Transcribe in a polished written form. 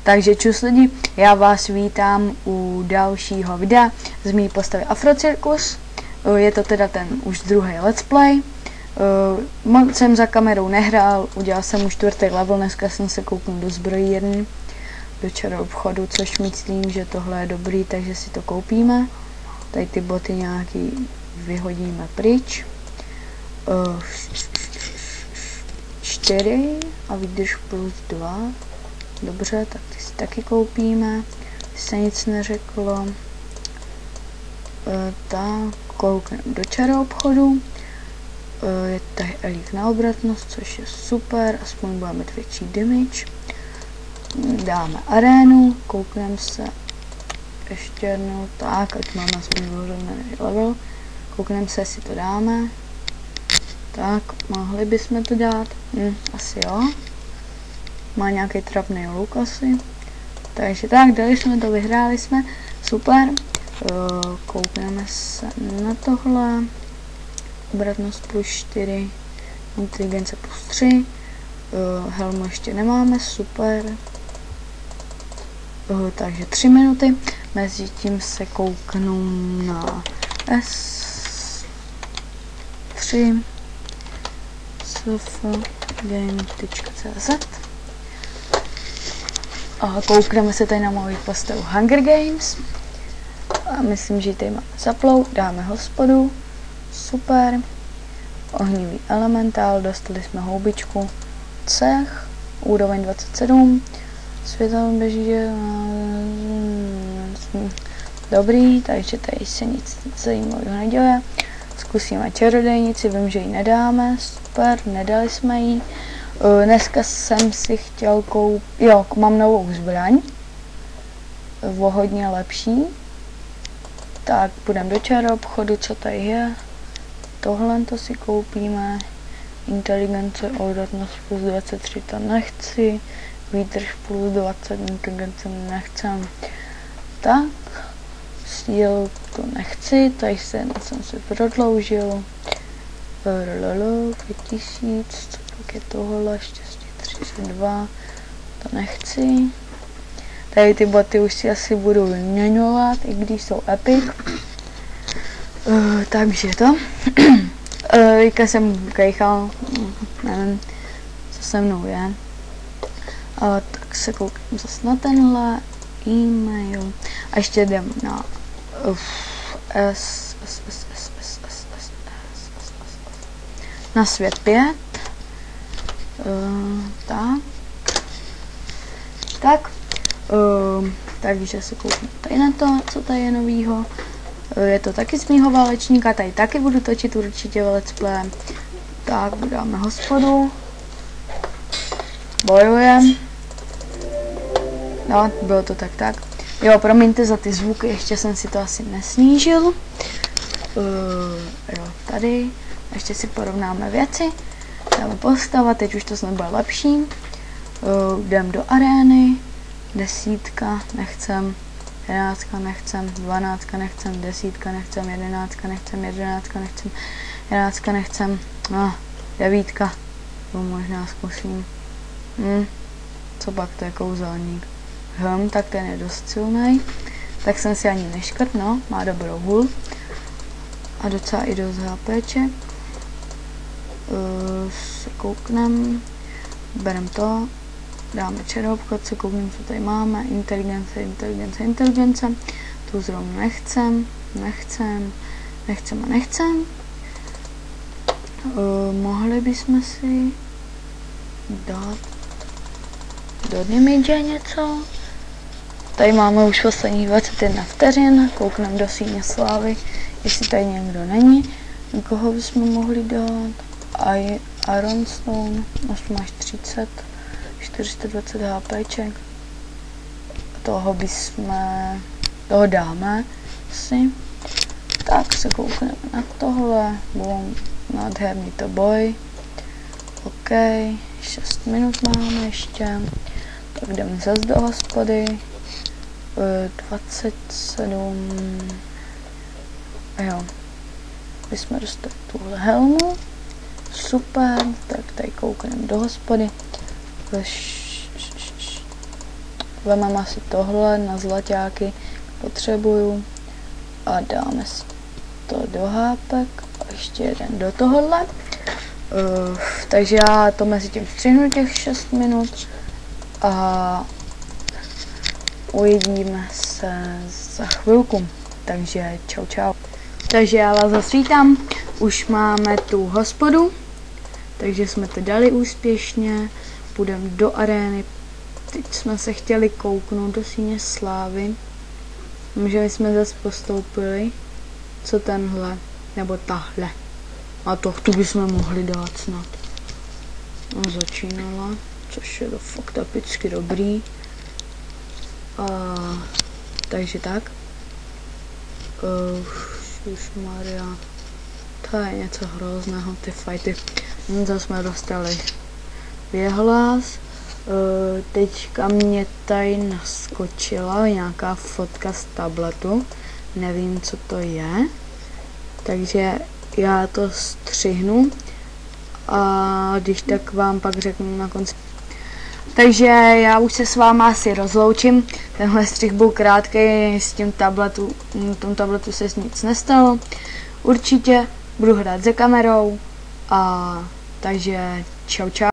Takže čus lidi, já vás vítám u dalšího videa z mý postavy Afrocircus. Je to teda ten už druhý let's play. Moc jsem za kamerou nehrál, udělal jsem už 4. level, dneska jsem se kouknul do zbrojírny, do čaroobchodu, což myslím, že tohle je dobrý, takže si to koupíme. Tady ty boty nějaký vyhodíme pryč. 4 a výdrž plus 2. Dobře, tak ty si taky koupíme. Se nic neřeklo. Tak, koukneme do čaroobchodu. Je tady elík na obratnost, což je super, aspoň budeme mít větší damage. Dáme arénu, koukneme se ještě jednou, tak, ať máme aspoň vyhořený level. Koukneme se, jestli to dáme. Tak, mohli bychom to dát, asi jo. Má nějaký trapný luk asi. Takže tak, dali jsme to, vyhráli jsme, super. Koukneme se na tohle. Obratnost plus 4, inteligence plus 3, helmu ještě nemáme, super. Takže 3 minuty, mezi tím se kouknu na S3 sfgame.cz a koukneme se tady na moji postavu Hunger Games a myslím, že ji tady máme zaplou, dáme hospodu. Super. Ohnivý elementál, dostali jsme houbičku, cech, úroveň 27, světelný bežíže, dobrý, takže tady se nic zajímavého neděje. Zkusíme čarodejnici, vím, že ji nedáme, super, nedali jsme ji. Dneska jsem si chtěl mám novou zbraň, o hodně lepší. Tak, půjdeme do čaroobchodu, co tady je. Tohle to si koupíme, inteligence, obratnost plus 23, to nechci, výdrž plus 20, inteligence nechcem. Tak, sílu to nechci, tady jsem si prodloužil, 5000, co pak je tohle, štěstí 32, to nechci. Tady ty boty už si asi budu vyměňovat, i když jsou epic. Takže to. Teďka jsem kejchal, nevím, co se mnou je. Tak se koukám zase na tenhle e-mail. A ještě jdem na na svět 5. Takže se koukám tady na to, co tady je novýho. Je to taky z mýho válečníka, tady taky budu točit určitě let's play. Tak, dáme hospodu. Bojujem. No, bylo to tak. Jo, promiňte za ty zvuky, ještě jsem si to asi nesnížil. Jo, tady. Ještě si porovnáme věci. Dáme postava, teď už to snad bude lepší. Jdem do arény. 10 nechcem. 11 nechcem, 12 nechcem, 10 nechcem, 11 nechcem, 11 nechcem, 11 nechcem, no, 9, to možná zkusím. Co pak, to je kouzelník. Tak ten je dost silný, tak jsem si ani neškrtnul, má dobrou hůl a docela i dost HPček. Se kouknem, berem to. Dáme čaroobchod, se koukneme, co tady máme, inteligence, tu zrovna nechcem. Mohli bychom si dát do damage něco. Tady máme už posledních 21 vteřin, koukneme do síně slávy, jestli tady někdo není. Koho bychom mohli dát? Iron Stone, máš 30. 420 HPček. Toho dáme si. Tak se koukneme na tohle. Bum, nádherný to boj. OK, 6 minut máme ještě. Tak jdeme zase do hospody. 27. Jo. Bychom dostali tuhle helmu. Super, tak tady koukneme do hospody. Vememe si tohle na zlaťáky, potřebuju, a dáme si to do hápek a ještě jeden do tohohle. Takže já to mezi tím střihnu těch 6 minut a uvidíme se za chvilku. Takže čau čau. Takže já vás zase vítám, už máme tu hospodu, takže jsme to dali úspěšně, půjdeme do arény. Teď jsme se chtěli kouknout do síně slávy, že my jsme zase postoupili, co tenhle, nebo tahle. A to tu bychom mohli dát snad. No, začínala, což je to fakt epicky dobrý. Takže tak. Maria. To je něco hrozného, ty fighty. To jsme dostali věhlas. Teďka mě tady naskočila nějaká fotka z tabletu. Nevím, co to je. Takže já to střihnu a když tak vám pak řeknu na konci. Takže já už se s váma asi rozloučím. Tenhle střih byl krátký, s tím tabletu se nic nestalo. Určitě budu hrát za kamerou, takže čau čau.